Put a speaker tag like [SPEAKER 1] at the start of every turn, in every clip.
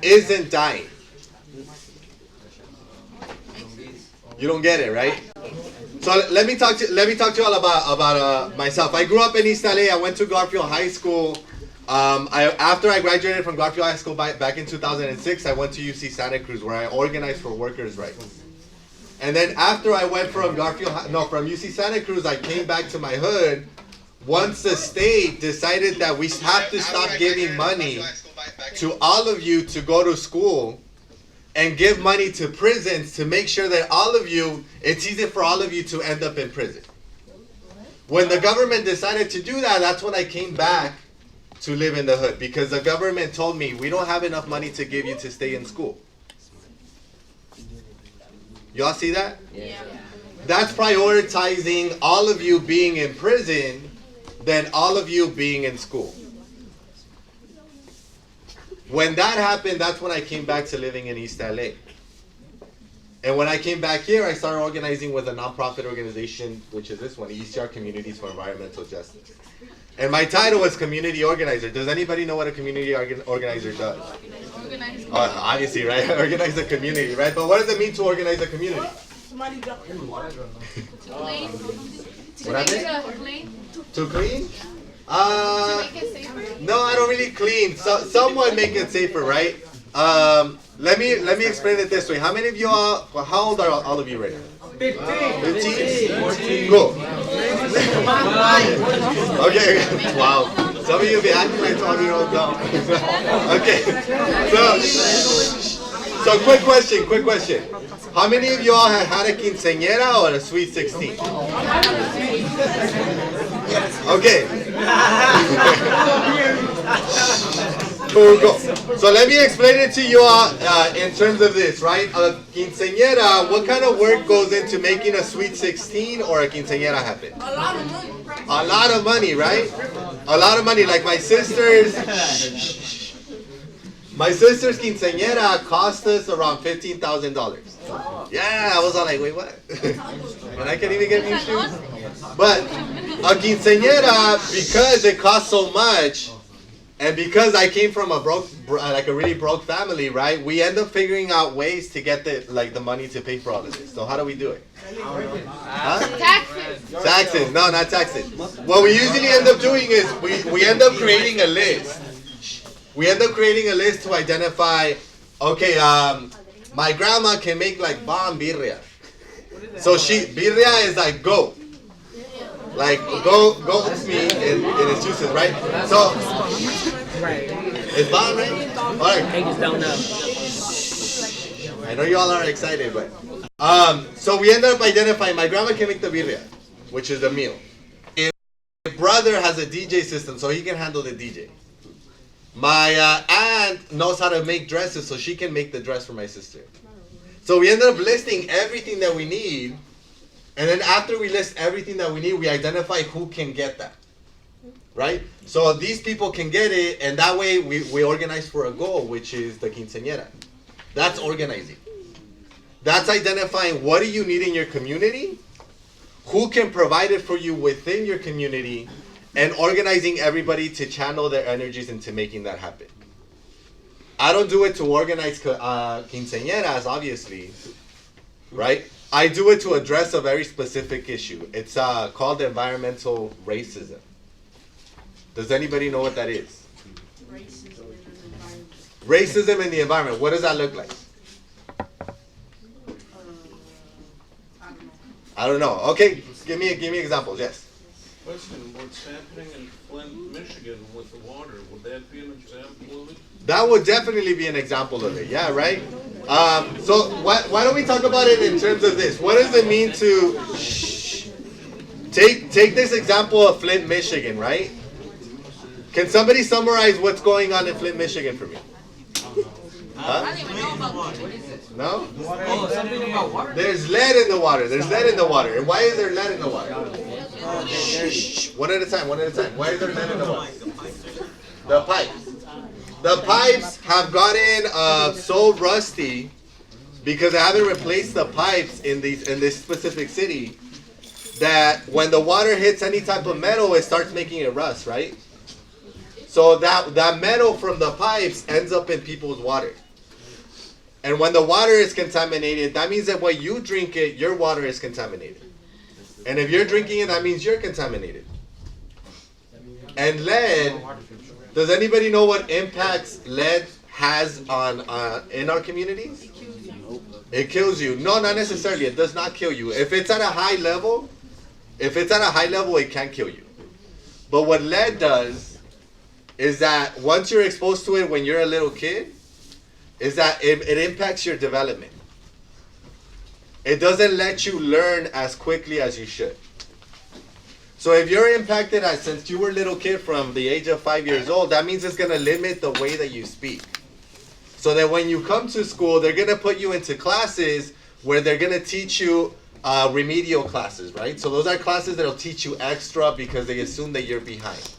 [SPEAKER 1] isn't dying? You don't get it, right? So let me talk to you all about myself. I grew up in East LA. I went to Garfield High School. After I graduated from Garfield High School back in 2006, I went to UC Santa Cruz where I organized for workers' rights. And then after I went from from UC Santa Cruz, I came back to my hood. Once the state decided that we have to stop giving money to all of you to go to school and give money to prisons to make sure that it's easy for all of you to end up in prison. When the government decided to do that, that's when I came back to live in the hood, because the government told me, we don't have enough money to give you to stay in school. Y'all see that?
[SPEAKER 2] Yeah.
[SPEAKER 1] That's prioritizing all of you being in prison than all of you being in school. When that happened, that's when I came back to living in East LA. And when I came back here, I started organizing with a nonprofit organization, which is this one, ECR Communities for Environmental Justice. And my title was community organizer. Does anybody know what a community organizer does?
[SPEAKER 2] Organize.
[SPEAKER 1] Obviously, right? Organize a community, right? But what does it mean to organize a community?
[SPEAKER 2] To clean.
[SPEAKER 1] What happened?
[SPEAKER 2] To clean.
[SPEAKER 1] To clean?
[SPEAKER 2] To make it safer.
[SPEAKER 1] No, I don't really clean. Someone make it safer, right? Let me explain it this way. How many of you how old are all of you right now? 15? 14. Cool. Okay. Wow. Some of you be acting like 12-year-olds now. Okay. So quick question. How many of you all have had a quinceañera or a sweet 16? Okay. Cool. So let me explain it to you all in terms of this, right? A quinceañera, what kind of work goes into making a sweet 16 or a quinceañera happen?
[SPEAKER 2] A lot of money.
[SPEAKER 1] A lot of money, right? A lot of money. Like my sister's quinceañera cost us around $15,000. Yeah, I was all like, wait, what? And I can't even get new shoes. But a quinceañera, because it costs so much, and because I came from a really broke family, right? We end up figuring out ways to get the money to pay for all of this. So how do we do it? Huh? Taxes. No, not taxes. What we usually end up doing is we end up creating a list. We end up creating a list to identify, okay, my grandma can make like bomb birria. So birria is like goat. Like goat's meat and its juices, right? So it's bomb, right? All right.
[SPEAKER 3] They just don't know.
[SPEAKER 1] I know you all are excited, but so we end up identifying my grandma can make the birria, which is the meal. My brother has a DJ system, so he can handle the DJ. My aunt knows how to make dresses, so she can make the dress for my sister. So we ended up listing everything that we need, and then after we list everything that we need, we identify who can get that, right? So these people can get it, and that way we organize for a goal, which is the quinceañera. That's organizing. That's identifying what do you need in your community, who can provide it for you within your community, and organizing everybody to channel their energies into making that happen. I don't do it to organize quinceañeras, obviously, right? I do it to address a very specific issue. It's called environmental racism. Does anybody know what that is? Racism in the environment. What does that look like? I don't know. Okay, give me examples. Yes.
[SPEAKER 4] Question: what's happening in Flint, Michigan with the water? Would that be an example of it?
[SPEAKER 1] That would definitely be an example of it. Yeah, right? So why don't we talk about it in terms of this? What does it mean to take this example of Flint, Michigan, right? Can somebody summarize what's going on in Flint, Michigan for me? Huh?
[SPEAKER 2] I don't even know about water. What is it?
[SPEAKER 1] No?
[SPEAKER 3] Oh, something about water?
[SPEAKER 1] There's lead in the water. There's lead in the water. And why is there lead in the water? Shh. One at a time. Why is there lead in the water? The pipes. The pipes have gotten so rusty because they haven't replaced the pipes in this specific city that when the water hits any type of metal, it starts making it rust, right? So that metal from the pipes ends up in people's water. And when the water is contaminated, that means that when you drink it, your water is contaminated. And if you're drinking it, that means you're contaminated. And lead, does anybody know what impacts lead has on in our communities? It kills you. No, not necessarily. It does not kill you. If it's at a high level, it can kill you. But what lead does is that once you're exposed to it when you're a little kid, is that it impacts your development. It doesn't let you learn as quickly as you should. So if you're impacted since you were a little kid from the age of 5 years old, that means it's going to limit the way that you speak. So that when you come to school, they're going to put you into classes where they're going to teach you remedial classes, right? So those are classes that'll teach you extra because they assume that you're behind.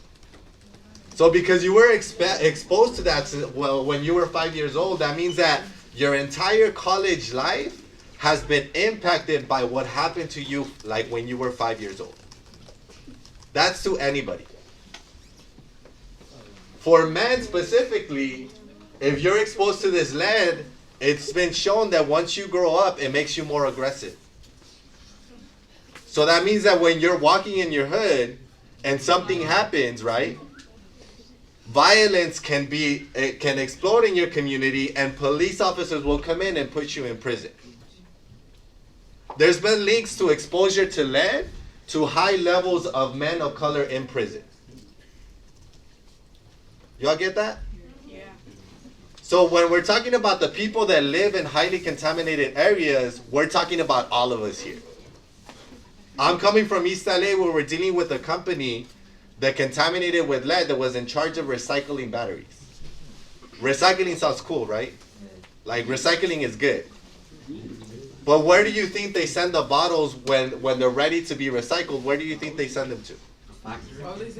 [SPEAKER 1] So because you were exposed to that when you were 5 years old, that means that your entire college life has been impacted by what happened to you like when you were 5 years old. That's to anybody. For men specifically, if you're exposed to this lead, it's been shown that once you grow up, it makes you more aggressive. So that means that when you're walking in your hood and something happens, right? Violence can explode in your community, and police officers will come in and put you in prison. There's been links to exposure to lead to high levels of men of color in prison. Y'all get that?
[SPEAKER 2] Yeah.
[SPEAKER 1] So when we're talking about the people that live in highly contaminated areas, we're talking about all of us here. I'm coming from East LA where we're dealing with a company that contaminated with lead that was in charge of recycling batteries. Recycling sounds cool, right? Like recycling is good. But where do you think they send the bottles when they're ready to be recycled? Where do you think they send them to?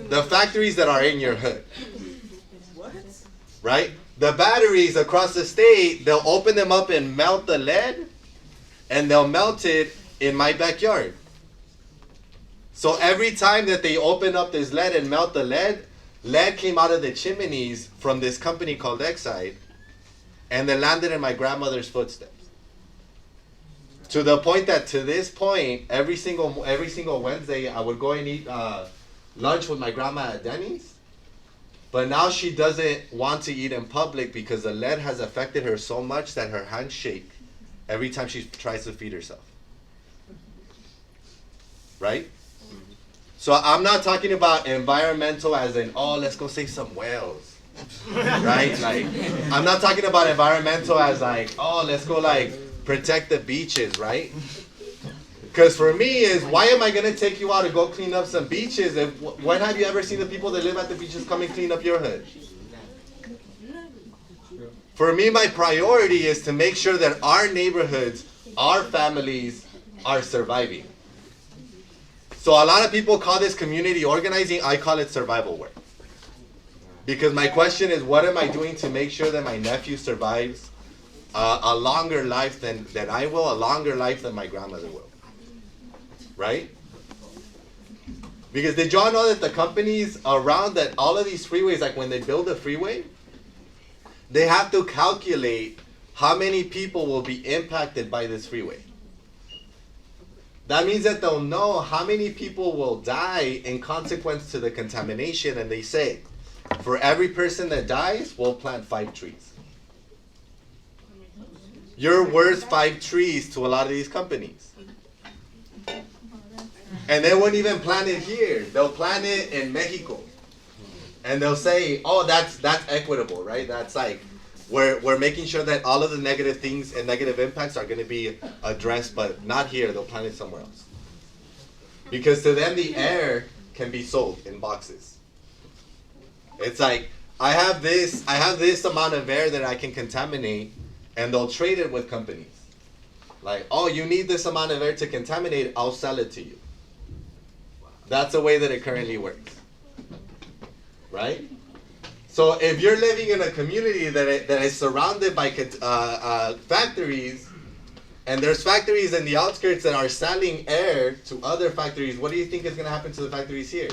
[SPEAKER 1] The factories that are in your hood.
[SPEAKER 3] What?
[SPEAKER 1] Right? The batteries across the state, they'll open them up and melt the lead, and they'll melt it in my backyard. So every time that they open up this lead and melt the lead came out of the chimneys from this company called Exide, and then landed in my grandmother's footsteps. To the point that to this point, every single Wednesday, I would go and eat lunch with my grandma at Denny's. But now she doesn't want to eat in public because the lead has affected her so much that her hands shake every time she tries to feed herself. Right? So I'm not talking about environmental as in, oh, let's go save some whales. Right? Like, I'm not talking about environmental as like, oh, let's go like protect the beaches, right? Because for me is, why am I going to take you out to go clean up some beaches? When have you ever seen the people that live at the beaches come and clean up your hood? For me, my priority is to make sure that our neighborhoods, our families are surviving. So a lot of people call this community organizing. I call it survival work. Because my question is, what am I doing to make sure that my nephew survives a longer life than I will, a longer life than my grandmother will? Right? Because did y'all know that the companies around that, all of these freeways, like when they build a freeway, they have to calculate how many people will be impacted by this freeway. That means that they'll know how many people will die in consequence to the contamination, and they say, for every person that dies, we'll plant 5 trees. You're worth 5 trees to a lot of these companies. And they won't even plant it here. They'll plant it in Mexico. And they'll say, oh, that's equitable, right? That's like, we're making sure that all of the negative things and negative impacts are going to be addressed, but not here. They'll plant it somewhere else. Because to them, the air can be sold in boxes. It's like, I have this amount of air that I can contaminate, and they'll trade it with companies. Like, oh, you need this amount of air to contaminate, I'll sell it to you. That's the way that it currently works. Right? So if you're living in a community that is surrounded by factories, and there's factories in the outskirts that are selling air to other factories, what do you think is going to happen to the factories here?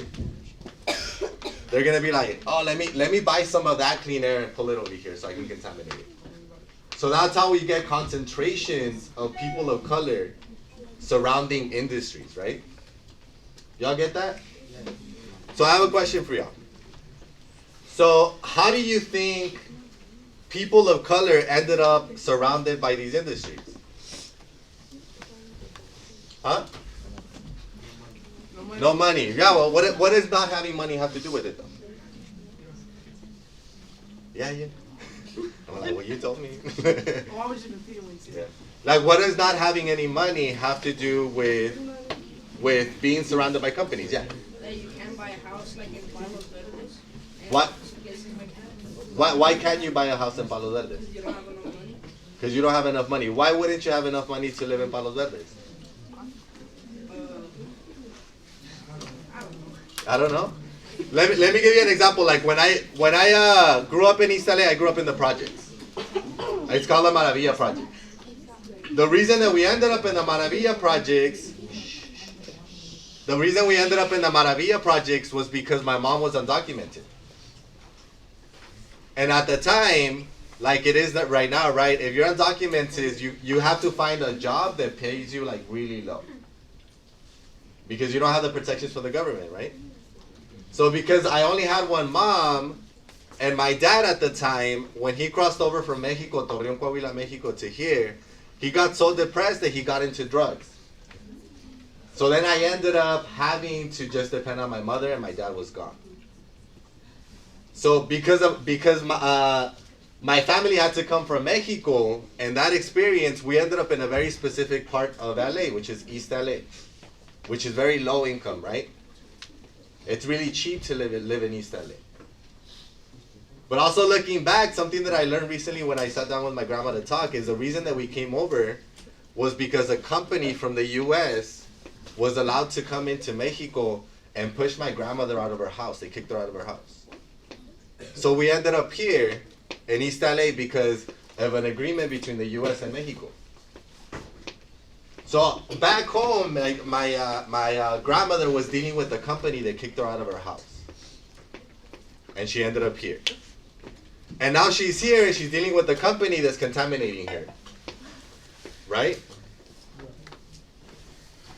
[SPEAKER 1] They're going to be like, oh, let me buy some of that clean air and pull it over here so I can contaminate it. So that's how we get concentrations of people of color surrounding industries, right? Y'all get that? So I have a question for y'all. So how do you think people of color ended up surrounded by these industries? Huh? No money. Yeah, well, what does not having money have to do with it, though? Yeah. I'm like, well, you told me.
[SPEAKER 5] Why would you compete with you?
[SPEAKER 1] Yeah. Like, what does not having any money have to do with being surrounded by companies? Yeah.
[SPEAKER 5] That you can buy a house like in Palos Verdes.
[SPEAKER 1] What? Why can't you buy a house in Palos Verdes?
[SPEAKER 5] You don't have enough money.
[SPEAKER 1] Because you don't have enough money. Why wouldn't you have enough money to live in Palos Verdes? I don't know. Let me give you an example. Like when I grew up in East LA, I grew up in the projects. It's called the Maravilla Project. The reason that we ended up in the Maravilla projects, was because my mom was undocumented. And at the time, like it is that right now, right? If you're undocumented, you have to find a job that pays you like really low. Because you don't have the protections from the government, right? So because I only had one mom, and my dad at the time, when he crossed over from Mexico, Torreon, Coahuila, Mexico to here, he got so depressed that he got into drugs. So then I ended up having to just depend on my mother, and my dad was gone. So because my family had to come from Mexico, and that experience, we ended up in a very specific part of LA, which is East LA, which is very low income, right? It's really cheap to live in East LA. But also looking back, something that I learned recently when I sat down with my grandma to talk is the reason that we came over was because a company from the US was allowed to come into Mexico and push my grandmother out of her house. They kicked her out of her house. So we ended up here in East LA because of an agreement between the US and Mexico. So back home, like my grandmother was dealing with the company that kicked her out of her house. And she ended up here. And now she's here and she's dealing with the company that's contaminating her. Right?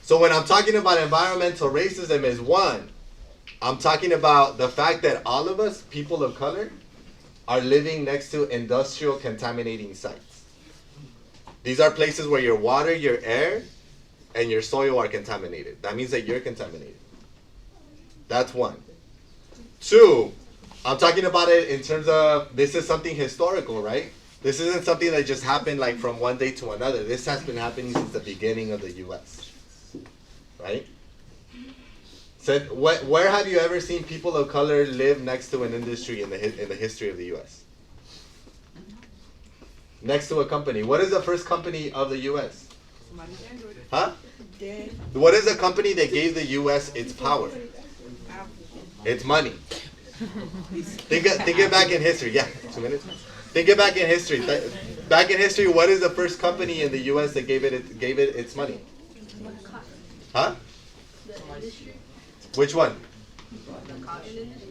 [SPEAKER 1] So when I'm talking about environmental racism is one, I'm talking about the fact that all of us, people of color, are living next to industrial contaminating sites. These are places where your water, your air, and your soil are contaminated. That means that you're contaminated. That's one. Two, I'm talking about it in terms of this is something historical, right? This isn't something that just happened like from one day to another. This has been happening since the beginning of the U.S. Right? So where have you ever seen people of color live next to an industry in the history of the U.S.? Next to a company. What is the first company of the U.S.? Huh? What is the company that gave the U.S. its power? It's money. Think it back in history. Yeah, 2 minutes. Think it back in history. Back in history, what is the first company in the U.S. that gave it its money? Huh? Which one?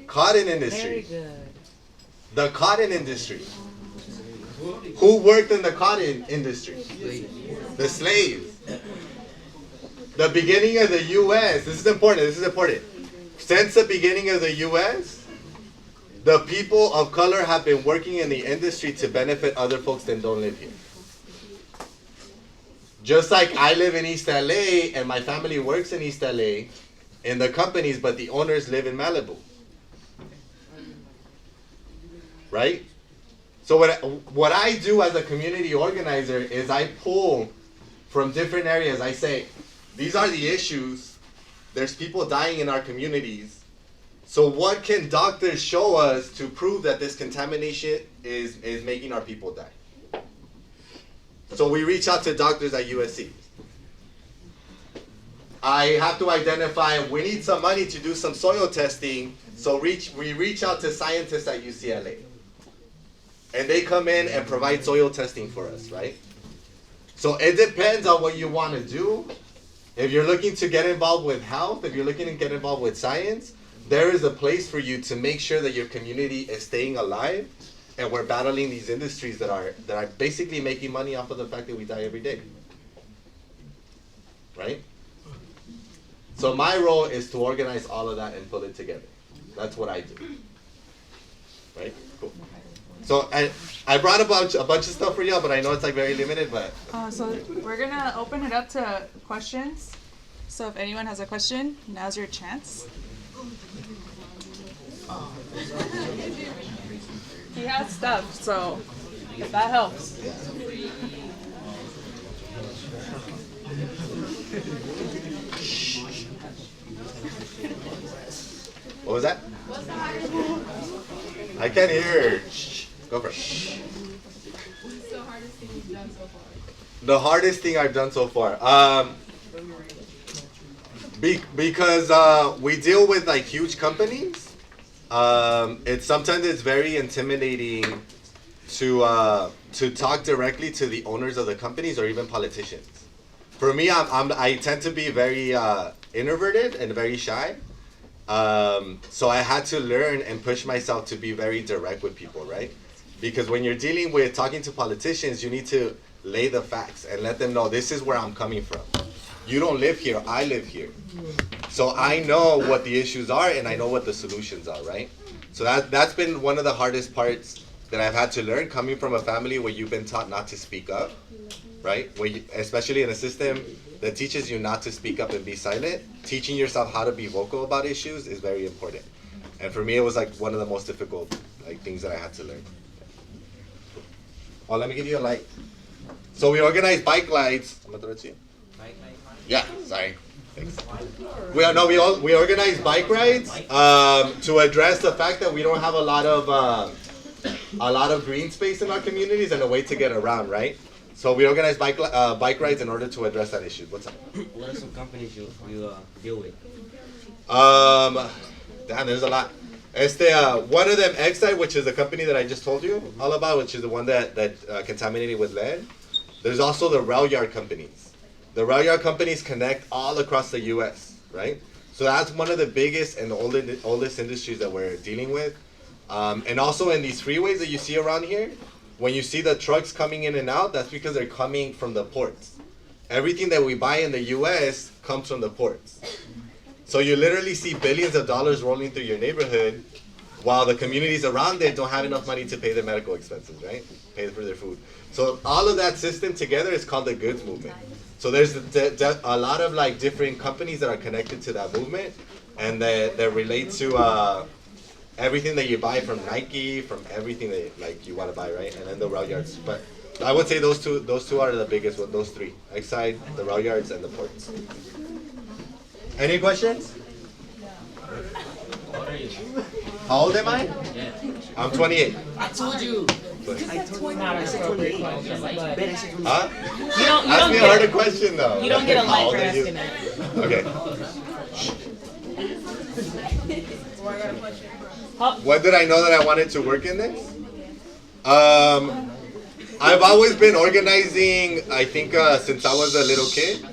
[SPEAKER 1] Cotton industry.
[SPEAKER 6] Very good.
[SPEAKER 1] The cotton industry. Who worked in the cotton industry? The slaves. The beginning of the U.S. This is important. Since the beginning of the U.S., the people of color have been working in the industry to benefit other folks that don't live here. Just like I live in East LA and my family works in East LA in the companies, but the owners live in Malibu. Right? So what I do as a community organizer is I pull from different areas. I say, these are the issues. There's people dying in our communities. So what can doctors show us to prove that this contamination is making our people die? So we reach out to doctors at USC. I have to identify, we need some money to do some soil testing, so we reach out to scientists at UCLA. And they come in and provide soil testing for us, right? So it depends on what you want to do. If you're looking to get involved with health, if you're looking to get involved with science, there is a place for you to make sure that your community is staying alive and we're battling these industries that are basically making money off of the fact that we die every day, right? So my role is to organize all of that and pull it together. That's what I do, right? Cool. So I brought a bunch of stuff for y'all, but I know it's like very limited. But
[SPEAKER 6] So we're gonna open it up to questions. So if anyone has a question, now's your chance. He has stuff, so if that helps.
[SPEAKER 1] what was that? I can't hear. Shh. Go for it.
[SPEAKER 2] What's the hardest thing you've done so far?
[SPEAKER 1] The hardest thing I've done so far, because we deal with like huge companies. Sometimes it's very intimidating to talk directly to the owners of the companies or even politicians. For me, I tend to be very introverted and very shy. So I had to learn and push myself to be very direct with people, right? Because when you're dealing with talking to politicians, you need to lay the facts and let them know this is where I'm coming from. You don't live here, I live here. So I know what the issues are and I know what the solutions are, right? So that's been one of the hardest parts that I've had to learn, coming from a family where you've been taught not to speak up, right? Especially in a system that teaches you not to speak up and be silent. Teaching yourself how to be vocal about issues is very important. And for me, it was like one of the most difficult things that I had to learn. Oh, let me give you a light. So we organize bike rides. I'm gonna throw it to you. Yeah, sorry. Thanks. We organize bike rides to address the fact that we don't have a lot of green space in our communities and a way to get around, right? So we organize bike rides in order to address that issue. What's up?
[SPEAKER 3] What are some companies you deal with?
[SPEAKER 1] Damn, there's a lot. One of them, Exide, which is the company that I just told you all about, which is the one that contaminated with lead. There's also the rail yard companies. The rail yard companies connect all across the U.S., right? So that's one of the biggest and oldest industries that we're dealing with. And also in these freeways that you see around here, when you see the trucks coming in and out, that's because they're coming from the ports. Everything that we buy in the U.S. comes from the ports. So you literally see billions of dollars rolling through your neighborhood while the communities around it don't have enough money to pay their medical expenses, right? Pay for their food. So all of that system together is called the goods movement. So there's a lot of different companies that are connected to that movement, and that relate to everything that you buy from Nike, from everything that you want to buy, right? And then the rail yards. But I would say those two are the biggest ones, those three. Exide, the rail yards, and the ports. Any questions? How old am I? I'm 28.
[SPEAKER 3] I told you.
[SPEAKER 5] I said 28. Ben, I said 28.
[SPEAKER 1] Huh?
[SPEAKER 3] You don't
[SPEAKER 1] Ask me a
[SPEAKER 3] get
[SPEAKER 1] harder question though.
[SPEAKER 3] You don't get a
[SPEAKER 1] How
[SPEAKER 3] life
[SPEAKER 1] old
[SPEAKER 3] for
[SPEAKER 1] are you?
[SPEAKER 3] asking that.
[SPEAKER 1] Okay.
[SPEAKER 3] Huh?
[SPEAKER 1] When did I know that I wanted to work in this? I've always been organizing, I think, since I was a little kid.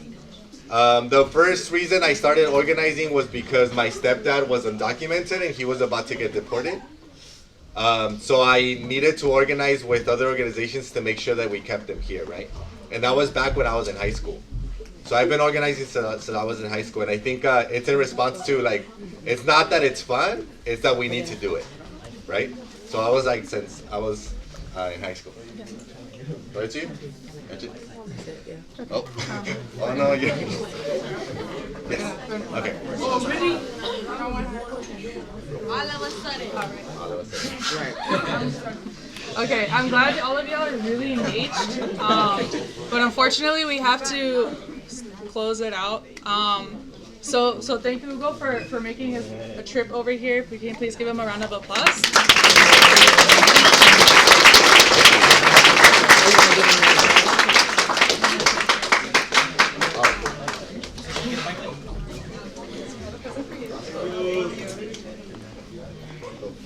[SPEAKER 1] The first reason I started organizing was because my stepdad was undocumented and he was about to get deported. So I needed to organize with other organizations to make sure that we kept him here, right? And that was back when I was in high school. So I've been organizing since I was in high school, and I think it's in response to it's not that it's fun, it's that we need to do it, right? So I was since I was in high school. Right to you? Oh, oh no, you. Yes. Okay.
[SPEAKER 2] All of a sudden.
[SPEAKER 1] All of us.
[SPEAKER 6] Okay, I'm glad all of y'all are really engaged. But unfortunately, we have to close it out. So thank you, Hugo, for making a trip over here. If we can please give him a round of applause.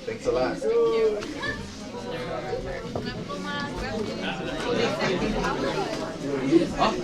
[SPEAKER 1] Thanks a lot.
[SPEAKER 2] Thank you.